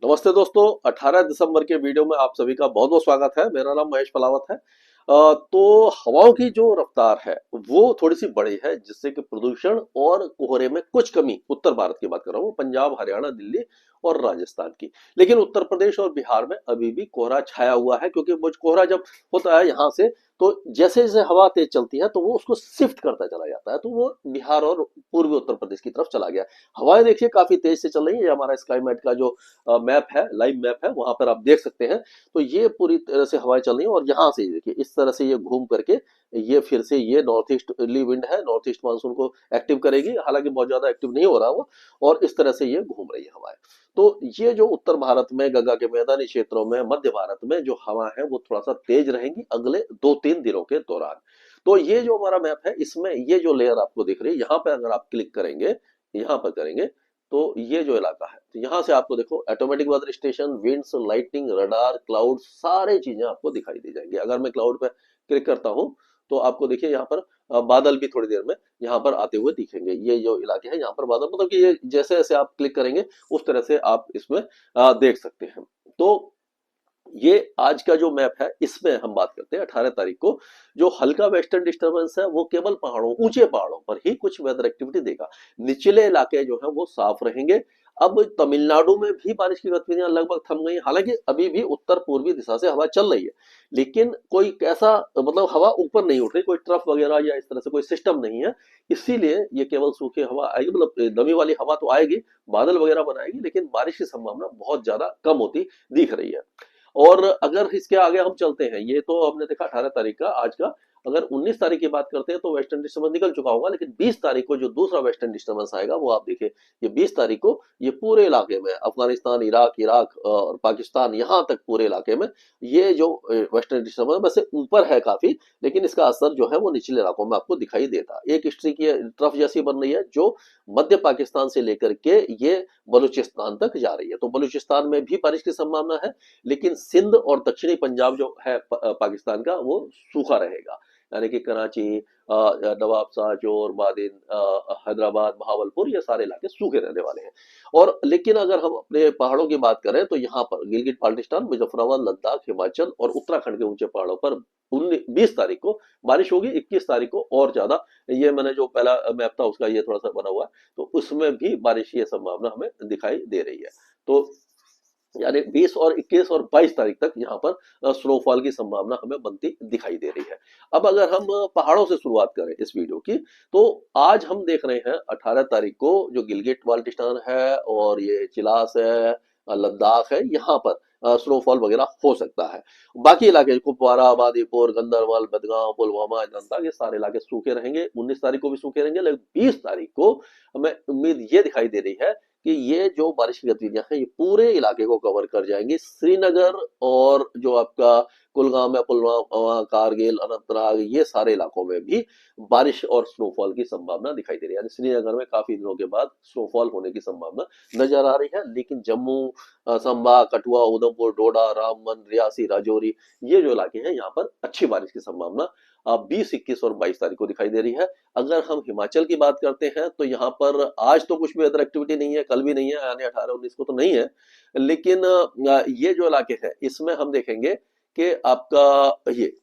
नमस्ते दोस्तों। 18 दिसंबर के वीडियो में आप सभी का बहुत बहुत स्वागत है। मेरा नाम महेश पलावत है। तो हवाओं की जो रफ्तार है वो थोड़ी सी बड़ी है, जिससे कि प्रदूषण और कोहरे में कुछ कमी, उत्तर भारत की बात कर रहा हूँ, पंजाब, हरियाणा, दिल्ली और राजस्थान की। लेकिन उत्तर प्रदेश और बिहार में अभी भी कोहरा छाया हुआ है, क्योंकि वो कोहरा जब होता है यहाँ से, तो जैसे जैसे हवा तेज चलती है तो वो उसको शिफ्ट करता चला जाता है, तो वो बिहार और पूर्वी उत्तर प्रदेश की तरफ चला गया। हवाएं देखिए काफी तेज से चल रही है। ये हमारा स्काईमेट का जो मैप है, लाइव मैप है, वहां पर आप देख सकते हैं। तो ये पूरी तरह से हवाएं चल रही है और यहाँ से देखिए इस तरह से ये घूम करके ये फिर से ये नॉर्थ ईस्टर्ली विंड है, नॉर्थ ईस्ट मानसून को एक्टिव करेगी। हालांकि बहुत ज्यादा एक्टिव नहीं हो रहा वो, और इस तरह से ये घूम रही है हवाएं। तो ये जो उत्तर भारत में गंगा के मैदानी क्षेत्रों में, मध्य भारत में जो हवा है वो थोड़ा सा तेज रहेंगी अगले 2-3 दिनों के दौरान। तो ये जो हमारा मैप है, इसमें ये जो लेयर आपको दिख रही है, यहाँ पे अगर आप क्लिक करेंगे, यहाँ पर करेंगे, तो ये जो इलाका है, तो यहाँ से आपको देखो automatic weather station, winds, lightning, radar, cloud, सारे चीजें आपको दिखाई दे जाएंगी। अगर मैं क्लाउड पे क्लिक करता हूँ तो आपको देखिए यहाँ पर बादल भी थोड़ी देर में यहाँ पर आते हुए दिखेंगे। ये जो इलाके हैं यहाँ पर बादल, मतलब कि ये जैसे जैसे आप क्लिक करेंगे उस तरह से आप इसमें देख सकते हैं। तो ये आज का जो मैप है इसमें हम बात करते हैं 18 तारीख को। जो हल्का वेस्टर्न डिस्टरबेंस है वो केवल पहाड़ों, ऊंचे पहाड़ों पर ही कुछ वेदर एक्टिविटी देगा। निचले इलाके जो है वो साफ रहेंगे। अब तमिलनाडु में भी बारिश की गतिविधियां लगभग थम गई, हालांकि अभी भी उत्तर पूर्वी दिशा से हवा चल रही है, लेकिन कोई कैसा, मतलब हवा ऊपर नहीं उठ रही, कोई ट्रफ वगैरह या इस तरह से कोई सिस्टम नहीं है। इसीलिए ये केवल सूखी हवा आएगी, मतलब नमी वाली हवा तो आएगी, बादल वगैरह बनाएगी, लेकिन बारिश की संभावना बहुत ज्यादा कम होती दिख रही है। और अगर इसके आगे हम चलते हैं, ये तो हमने देखा 18 तारीख का आज का। अगर 19 तारीख की बात करते हैं तो वेस्टर्न डिस्टर्बेंस निकल चुका होगा, लेकिन 20 तारीख को जो दूसरा वेस्टर्न डिस्टर्बेंस आएगा वो आप देखिए। ये 20 तारीख को ये पूरे इलाके में, अफगानिस्तान, इराक और पाकिस्तान, यहाँ तक पूरे इलाके में ये जो वेस्टर्न डिस्टर्बेंस वैसे ऊपर है काफी, लेकिन इसका असर जो है वो निचले इलाकों में आपको दिखाई देता। एक हिस्ट्री की ट्रफ जैसी बन रही है जो मध्य पाकिस्तान से लेकर के ये बलूचिस्तान तक जा रही है। तो बलूचिस्तान में भी बारिश की संभावना है, लेकिन सिंध और दक्षिणी पंजाब जो है पाकिस्तान का, वो सूखा रहेगा। यानी कि कराची, नवाबशाह, जोर, बादिन, हैदराबाद, बहावलपुर, ये सारे इलाके सूखे रहने वाले हैं। और लेकिन अगर हम अपने पहाड़ों की बात करें तो यहाँ पर गिलगित बाल्टिस्तान, मुजफ्फराबाद, लद्दाख, हिमाचल और उत्तराखंड के ऊंचे पहाड़ों पर 20 तारीख को बारिश होगी। 21 तारीख को और ज्यादा, ये मैंने जो पहला मैप था उसका ये थोड़ा सा बना हुआ है, तो उसमें भी बारिश की संभावना हमें दिखाई दे रही है। तो यानी 20 और 21 और 22 तारीख तक यहाँ पर स्नोफॉल की संभावना हमें बनती दिखाई दे रही है। अब अगर हम पहाड़ों से शुरुआत करें इस वीडियो की, तो आज हम देख रहे हैं 18 तारीख को जो गिलगिट बाल्टिस्तान है और ये चिलास है, लद्दाख है, यहाँ पर स्नोफॉल वगैरह हो सकता है। बाकी इलाके कुपवारा, बादीपुर, गंदरबल, बदगांव, पुलवामा, अजंता, ये सारे इलाके सूखे रहेंगे। 19 तारीख को भी सूखे रहेंगे, लेकिन 20 तारीख को हमें उम्मीद ये दिखाई दे रही है कि ये जो बारिश की गतिविधियां हैं ये पूरे इलाके को कवर कर जाएंगी। श्रीनगर और जो आपका कुलगाम या पुलवामा, कारगिल, अनंतनाग, ये सारे इलाकों में भी बारिश और स्नोफॉल की संभावना दिखाई दे रही है। यानी श्रीनगर में काफी दिनों के बाद स्नोफॉल होने की संभावना नजर आ रही है। लेकिन जम्मू, संभा, कठुआ, उधमपुर, डोडा, रामबन, रियासी, राजौरी, ये जो इलाके हैं यहाँ पर अच्छी बारिश की संभावना 20, 21 और 22 तारीख को दिखाई दे रही है। अगर हम हिमाचल की बात करते हैं तो यहाँ पर आज तो कुछ भी वेदर एक्टिविटी नहीं है, कल भी नहीं है, यानी 18-19 को तो नहीं है। लेकिन ये जो इलाके हैं इसमें हम देखेंगे कि आपका ये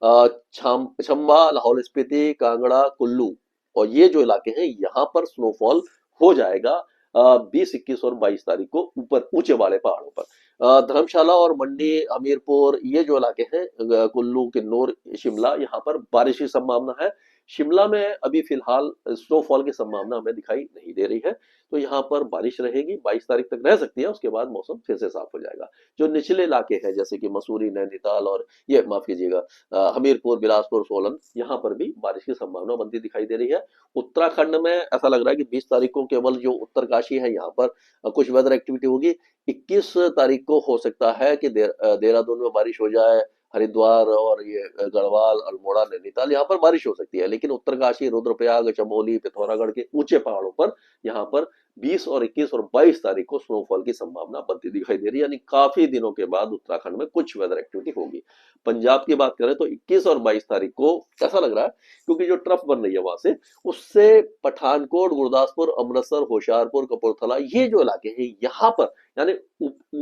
चंबा, लाहौल स्पीति, कांगड़ा, कुल्लू और ये जो इलाके हैं यहाँ पर स्नोफॉल हो जाएगा 20, 21 और 22 तारीख को ऊपर ऊंचे वाले पहाड़ों पर। धर्मशाला और मंडी, हमीरपुर, ये जो इलाके हैं, कुल्लू, किन्नौर, शिमला, यहाँ पर बारिश की संभावना है। शिमला में अभी फिलहाल स्नोफॉल की संभावना हमें दिखाई नहीं दे रही है, तो यहाँ पर बारिश रहेगी, 22 तारीख तक रह सकती है, उसके बाद मौसम फिर से साफ हो जाएगा। जो निचले इलाके हैं जैसे कि मसूरी, नैनीताल और ये माफ कीजिएगा हमीरपुर, बिलासपुर, सोलन, यहाँ पर भी बारिश की संभावना बनती दिखाई दे रही है। उत्तराखंड में ऐसा लग रहा है कि 20 तारीख को केवल जो उत्तरकाशी है यहाँ पर कुछ वेदर एक्टिविटी होगी। 21 तारीख को हो सकता है कि देहरादून में बारिश हो जाए, हरिद्वार और ये गढ़वाल, अल्मोड़ा, नैनीताल, यहाँ पर बारिश हो सकती है। लेकिन उत्तरकाशी, रुद्रप्रयाग, चमोली, पिथौरागढ़ के ऊंचे पहाड़ों पर यहाँ पर 20 और 21 और 22 तारीख को स्नोफॉल की संभावना बनती दिखाई दे रही है। यानी काफी दिनों के बाद उत्तराखंड में कुछ वेदर एक्टिविटी होगी। पंजाब की बात करें तो 21 और 22 तारीख को ऐसा लग रहा है, क्योंकि जो ट्रफ बन रही है वहां से, उससे पठानकोट, गुरदासपुर, अमृतसर, होशियारपुर, कपूरथला, ये जो इलाके हैं यहाँ पर, यानी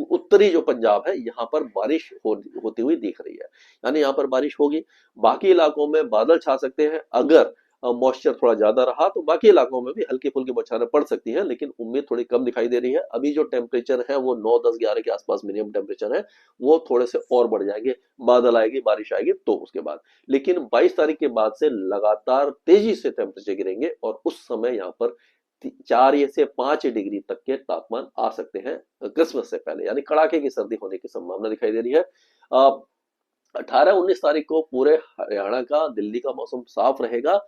उत्तरी जो पंजाब है यहाँ पर बारिश होती हुई दिख रही है, यानी यहाँ पर बारिश होगी। बाकी इलाकों में बादल छा सकते हैं, अगर मॉइस्चर थोड़ा ज्यादा रहा तो बाकी इलाकों में भी हल्की फुल्की बौछारें पड़ सकती है, लेकिन उम्मीद थोड़ी कम दिखाई दे रही है। अभी जो टेम्परेचर है वो 9 10 11 के आसपास मिनिमम टेम्परेचर है, वो थोड़े से और बढ़ जाएंगे, बादल आएगी, बारिश आएगी तो उसके बाद। लेकिन 22 तारीख के बाद से लगातार तेजी से टेम्परेचर गिरेंगे और उस समय यहाँ पर 4 से 5 डिग्री तक के तापमान आ सकते हैं क्रिसमस से पहले, यानी कड़ाके की सर्दी होने की संभावना दिखाई दे रही है। 18 19 तारीख को पूरे हरियाणा का, दिल्ली का मौसम साफ रहेगा।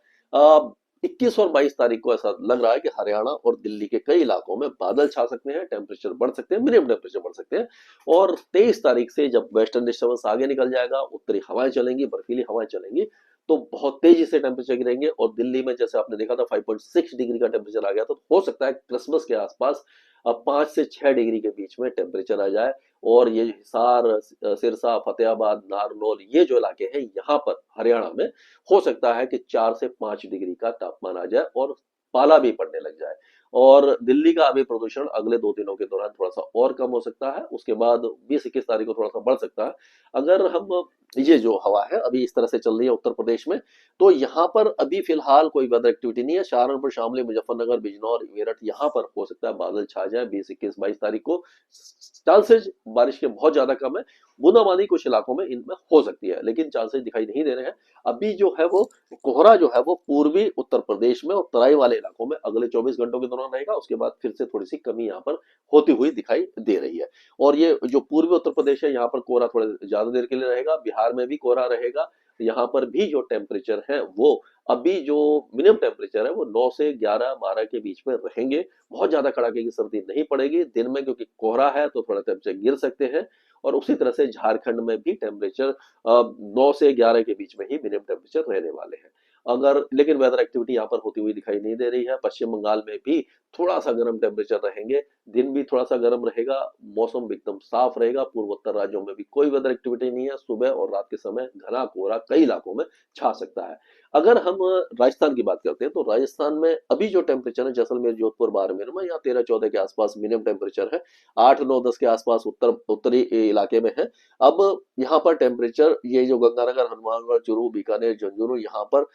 21 और 22 तारीख को ऐसा लग रहा है कि हरियाणा और दिल्ली के कई इलाकों में बादल छा सकते हैं, टेम्परेचर बढ़ सकते हैं, मिनिमम टेम्परेचर बढ़ सकते हैं। और 23 तारीख से जब वेस्टर्न डिस्टर्बेंस आगे निकल जाएगा, उत्तरी हवाएं चलेंगी, बर्फीली हवाएं चलेंगी, तो बहुत तेजी से टेम्परेचर गिरेंगे। और दिल्ली में जैसे आपने देखा था 5.6 डिग्री का टेम्परेचर आ गया, तो हो सकता है क्रिसमस के आसपास अब 5 से 6 डिग्री के बीच में टेम्परेचर आ जाए। और ये हिसार, सिरसा, फतेहाबाद, नारनौल, ये जो इलाके हैं यहाँ पर हरियाणा में हो सकता है कि 4 से 5 डिग्री का तापमान आ जाए और पाला भी पड़ने लग जाए। और दिल्ली का अभी प्रदूषण अगले 2 दिनों के दौरान थोड़ा सा और कम हो सकता है, उसके बाद 20 21 तारीख को थोड़ा सा बढ़ सकता है। अगर हम, ये जो हवा है अभी इस तरह से चल रही है उत्तर प्रदेश में, तो यहाँ पर अभी फिलहाल कोई वेदर एक्टिविटी नहीं है। सहारनपुर, शामली, मुजफ्फरनगर, बिजनौर, मेरठ, यहाँ पर हो सकता है बादल छा जाए 20 21 22 तारीख को। चांसेस बारिश के बहुत ज्यादा कम है, बूंदाबांदी कुछ इलाकों में इनमें हो सकती है, लेकिन चांसेस दिखाई नहीं दे रहे हैं। अभी जो है वो कोहरा जो है वो पूर्वी उत्तर प्रदेश में और तराई वाले इलाकों में अगले 24 घंटों के दौरान रहेगा, उसके बाद फिर से थोड़ी सी कमी यहाँ पर होती हुई दिखाई दे रही है। और ये जो पूर्वी उत्तर प्रदेश है यहाँ पर कोहरा थोड़े ज्यादा देर के लिए रहेगा, बिहार में भी कोहरा रहेगा। यहाँ पर भी जो टेम्परेचर है वो, अभी जो मिनिमम टेम्परेचर है वो 9 से 11 12 के बीच में रहेंगे। बहुत ज्यादा कड़ाके की सर्दी नहीं पड़ेगी दिन में, क्योंकि कोहरा है तो थोड़ा टेम्परेचर गिर सकते हैं। और उसी तरह से झारखंड में भी टेम्परेचर 9 से 11 के बीच में ही मिनिमम टेम्परेचर रहने वाले हैं। अगर लेकिन वेदर एक्टिविटी यहाँ पर होती हुई दिखाई नहीं दे रही है। पश्चिम बंगाल में भी थोड़ा सा गर्म टेम्परेचर रहेंगे, दिन भी थोड़ा सा गर्म रहेगा, मौसम एकदम साफ रहेगा। पूर्वोत्तर राज्यों में भी कोई वेदर एक्टिविटी नहीं है, सुबह और रात के समय घना कोहरा कई इलाकों में छा सकता है। अगर हम राजस्थान की बात करते हैं, तो राजस्थान में अभी जो टेम्परेचर है जैसलमेर, जोधपुर, बाड़मेर में यहाँ 13 14 के आसपास मिनिमम टेम्परेचर है, 8 9 10 के आसपास उत्तरी इलाके में है। अब यहाँ पर टेम्परेचर, ये जो गंगानगर, हनुमानगढ़, चूरू, बीकानेर, झुंझुनू, यहाँ पर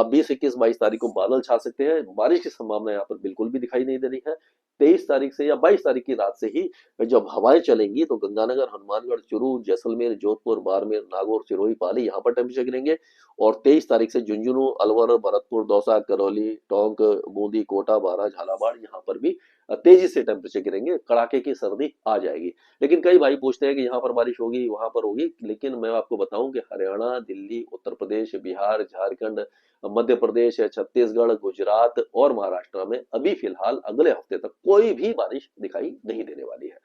20 21 22 तारीख को बादल छा सकते हैं। बारिश की संभावना यहाँ पर बिल्कुल भी दिखाई नहीं दे रही है। 23 तारीख से या 22 तारीख की रात से ही जब हवाएं चलेंगी तो गंगानगर, हनुमानगढ़, चूरू, जैसलमेर, जोधपुर, बाड़मेर, नागौर, सिरोही, पाली, यहाँ पर टेम्परेचर गिरेंगे। और 23 तारीख से झुंझुनू, अलवर, भरतपुर, दौसा, करौली, टोंक, बूंदी, कोटा, बारा, झालावाड़, यहाँ पर भी तेजी से टेम्परेचर गिरेंगे, कड़ाके की सर्दी आ जाएगी। लेकिन कई भाई पूछते हैं कि यहाँ पर बारिश होगी, वहां पर होगी, लेकिन मैं आपको बताऊं कि हरियाणा, दिल्ली, उत्तर प्रदेश, बिहार, झारखंड, मध्य प्रदेश, छत्तीसगढ़, गुजरात और महाराष्ट्र में अभी फिलहाल अगले हफ्ते तक कोई भी बारिश दिखाई नहीं देने वाली है।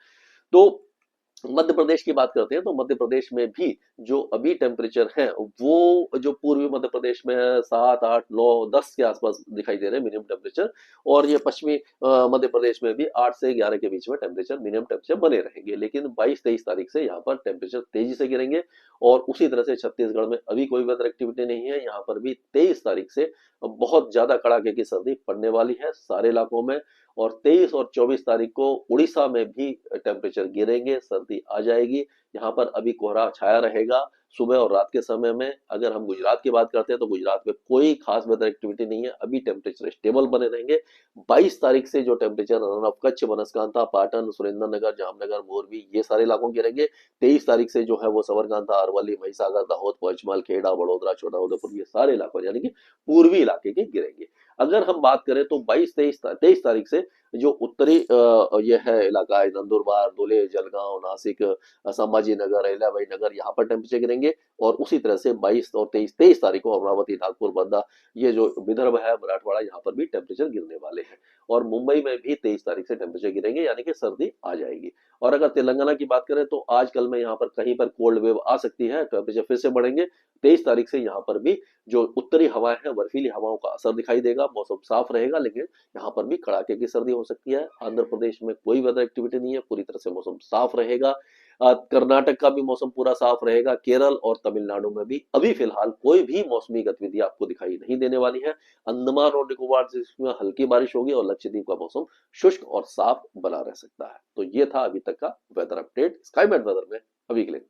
तो मध्य प्रदेश की बात करते हैं, तो मध्य प्रदेश में भी जो अभी टेम्परेचर है वो, जो पूर्वी मध्य प्रदेश में है 7 8 9 10 के आसपास दिखाई दे रहे हैं मिनिमम टेम्परेचर। और ये पश्चिमी मध्य प्रदेश में भी 8 से 11 के बीच में टेम्परेचर, मिनिमम टेम्परेचर बने रहेंगे। लेकिन 22 23 तारीख से यहाँ पर टेम्परेचर तेजी से गिरेंगे। और उसी तरह से छत्तीसगढ़ में अभी कोई वेदर एक्टिविटी नहीं है, यहाँ पर भी 23 तारीख से बहुत ज्यादा कड़ाके की सर्दी पड़ने वाली है सारे इलाकों में। और 23 और 24 तारीख को उड़ीसा में भी टेम्परेचर गिरेंगे, सर्दी आ जाएगी। यहाँ पर अभी कोहरा छाया रहेगा सुबह और रात के समय में। अगर हम गुजरात की बात करते हैं, तो गुजरात में कोई खास वेदर एक्टिविटी नहीं है, अभी टेम्परेचर स्टेबल बने रहेंगे। 22 तारीख से जो temperature run of Kutch, Banaskantha, Patan, Surendranagar, Jamnagar, Morbi, ये सारे इलाकों गिरेंगे। 23 तारीख से जो है वो सबरकांठा, अरवली, महिसागर, दाहोद, पंचमहल, खेड़ा, बड़ोदरा, छोटाउदेपुर, ये सारे इलाकों यानी कि पूर्वी इलाके के गिरेंगे। अगर हम बात करें तो 22 23 तारीख से जो उत्तरी ये है इलाका है, नंदुरबार, धुले, जलगांव, नासिक, संभाजी नगर, अहिल्याबाई नगर, यहाँ पर टेम्परेचर गिरेंगे। और उसी तरह से 22 और 23 तारीख को अमरावती, नागपुर, बंदा, ये जो विदर्भ है, मराठवाड़ा, यहाँ पर भी टेम्परेचर गिरने वाले हैं। और मुंबई में भी 23 तारीख से टेम्परेचर गिरेंगे, यानी कि सर्दी आ जाएगी। और अगर तेलंगाना की बात करें, तो आज कल में यहाँ पर कहीं पर कोल्ड वेव आ सकती है, टेम्परेचर फिर से बढ़ेंगे। 23 तारीख से यहाँ पर भी जो उत्तरी हवाएं हैं, बर्फीली हवाओं का असर दिखाई देगा, मौसम साफ रहेगा, लेकिन यहाँ पर भी कड़ाके की सर्दी हो हो सकती है। आंध्र प्रदेश में कोई वेदर एक्टिविटी नहीं है, पूरी तरह से मौसम साफ रहेगा। कर्नाटक का भी मौसम पूरा साफ रहेगा। केरल और तमिलनाडु में भी अभी फिलहाल कोई भी मौसमी गतिविधि आपको दिखाई नहीं देने वाली है। अंडमान और निकोबार में हल्की बारिश होगी और लक्षद्वीप का मौसम शुष्क और साफ बना रह सकता है। तो ये था अभी तक का वेदर अपडेट स्काईमेट वेदर में अभी के लिए।